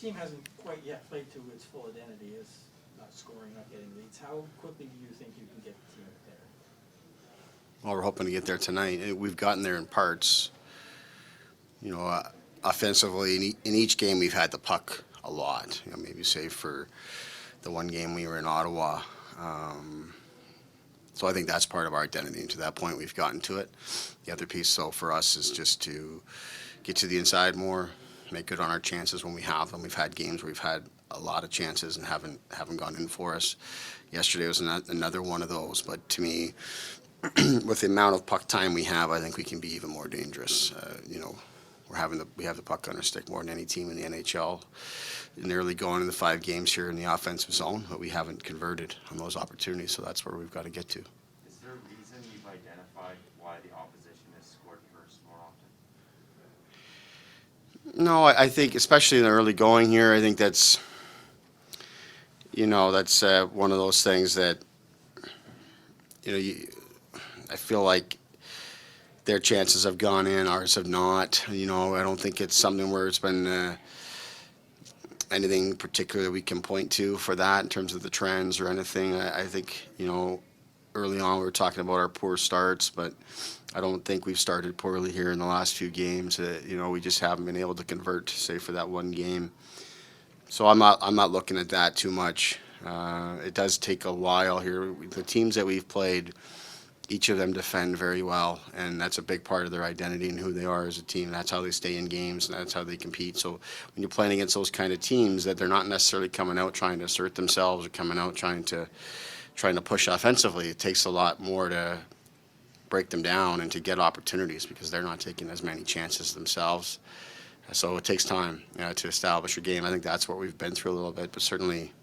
team hasn't quite yet played to its full identity as not scoring, not getting leads. How quickly do you think you can get the team there? Well, we're hoping to get there tonight. We've gotten there in parts. You know, offensively, in each game we've had the puck a lot. You know, maybe save for the one game we were in Ottawa. Um, so I think that's part of our identity. And to that point, we've gotten to it. The other piece, though, for us is just to get to the inside more, make good on our chances when we have them. We've had games where we've had a lot of chances and haven't gone in for us. Yesterday was another one of those. But to me, with the amount of puck time we have, I think we can be even more dangerous. You know, we have the puck on our stick more than any team in the NHL. Nearly going in the 5 games here in the offensive zone, but we haven't converted on those opportunities. So that's where we've got to get to. Is there a reason you've identified why the opposition has scored first more often? No, I think especially in the early going here, I think that's one of those things that I feel like their chances have gone in, ours have not. You know, I don't think it's something where it's been anything particular we can point to for that in terms of the trends or anything. I think, early on we were talking about our poor starts, but I don't think we've started poorly here in the last few games. We just haven't been able to convert, say, for that one game. So I'm not looking at that too much. It does take a while here. The teams that we've played, each of them defend very well, and that's a big part of their identity and who they are as a team. That's how they stay in games, and that's how they compete. So when you're playing against those kind of teams, that they're not necessarily coming out trying to assert themselves or coming out trying to push offensively, it takes a lot more to break them down and to get opportunities because they're not taking as many chances themselves. So it takes time to establish your game. I think that's what we've been through a little bit, but certainly,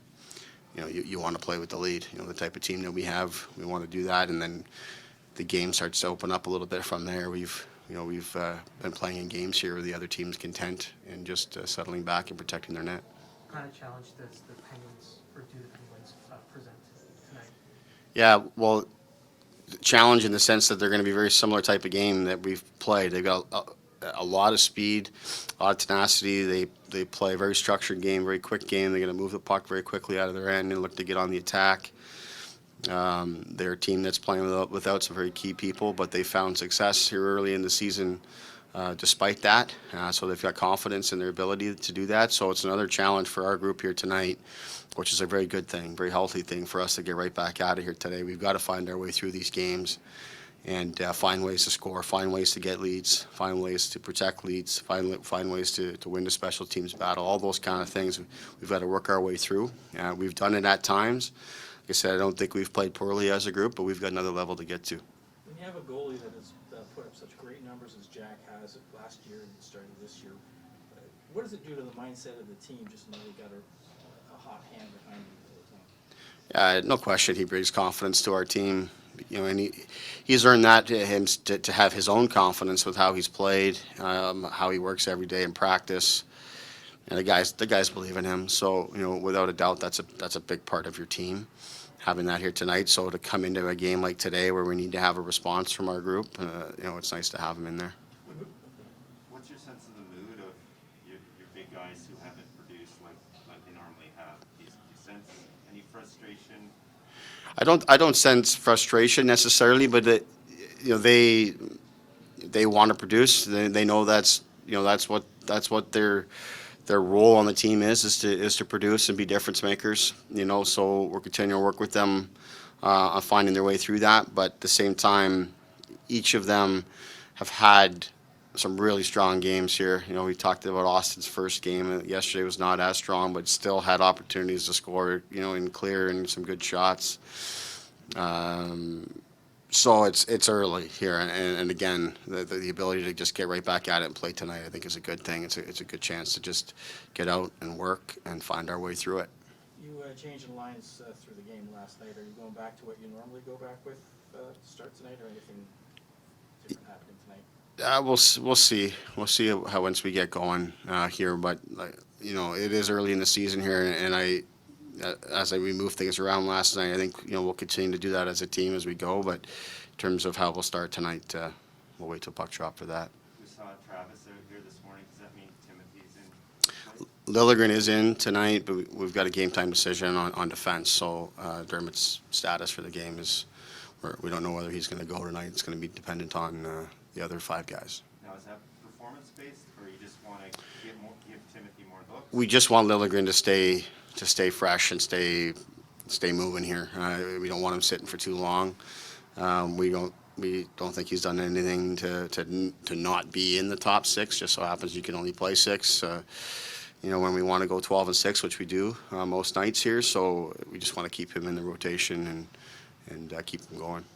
you want to play with the lead. The type of team that we have, we want to do that, and then the game starts to open up a little bit from there. We've been playing in games here where the other team's content and just settling back and protecting their net. What kind of challenge does the Penguins, or do the Penguins present tonight? Yeah, well, challenge in the sense that they're going to be a very similar type of game that we've played. They've got a lot of speed, a lot of tenacity. They play a very structured game, very quick game. They're going to move the puck very quickly out of their end and look to get on the attack. They're a team that's playing without some very key people, but they found success here early in the season despite that. So they've got confidence in their ability to do that. So it's another challenge for our group here tonight, which is a very good thing, very healthy thing for us to get right back out of here today. We've got to find our way through these games and find ways to score, find ways to get leads, find ways to protect leads, find ways to win the special teams battle, all those kind of things we've got to work our way through. We've done it at times. Like I said, I don't think we've played poorly as a group, but we've got another level to get to. When you have a goalie that has put up such great numbers as Jack has last year and starting this year, what does it do to the mindset of the team just know they got a hot hand behind you all the time? No question, he brings confidence to our team. And he's earned that to have his own confidence with how he's played, how he works every day in practice. And the guys believe in him. So without a doubt, that's a big part of your team, having that here tonight. So to come into a game like today where we need to have a response from our group, it's nice to have him in there. What's your sense of the mood of your big guys who haven't produced like they normally have? Do you sense any frustration? I don't sense frustration necessarily, but they want to produce. They know that's what their role on the team is to produce and be difference makers. So we're continuing to work with them on finding their way through that. But at the same time, each of them have had some really strong games here. We talked about Austin's first game. Yesterday was not as strong, but still had opportunities to score, in clear and some good shots. So it's early here, and again, the ability to just get right back at it and play tonight, I think, is a good thing. It's a good chance to just get out and work and find our way through it. You changed the lines through the game last night. Are you going back to what you normally go back with to start tonight, or anything different happening tonight? We'll see. We'll see how once we get going here. But it is early in the season here, and as we move things around last night, I think we'll continue to do that as a team as we go. But in terms of how we'll start tonight, we'll wait till puck drop for that. We saw Travis out here this morning. Does that mean Timothy's in? Lilligren is in tonight, but we've got a game time decision on defense. So Dermot's status for the game is we don't know whether he's going to go tonight. It's going to be dependent on the other 5 guys. Now, is that performance based, or you just want to give Timothy more looks? We just want Lilligren to stay fresh and stay moving here. We don't want him sitting for too long. We don't think he's done anything to not be in the top 6. Just so happens you can only play 6. When we want to go 12-6, which we do most nights here. So we just want to keep him in the rotation and keep him going.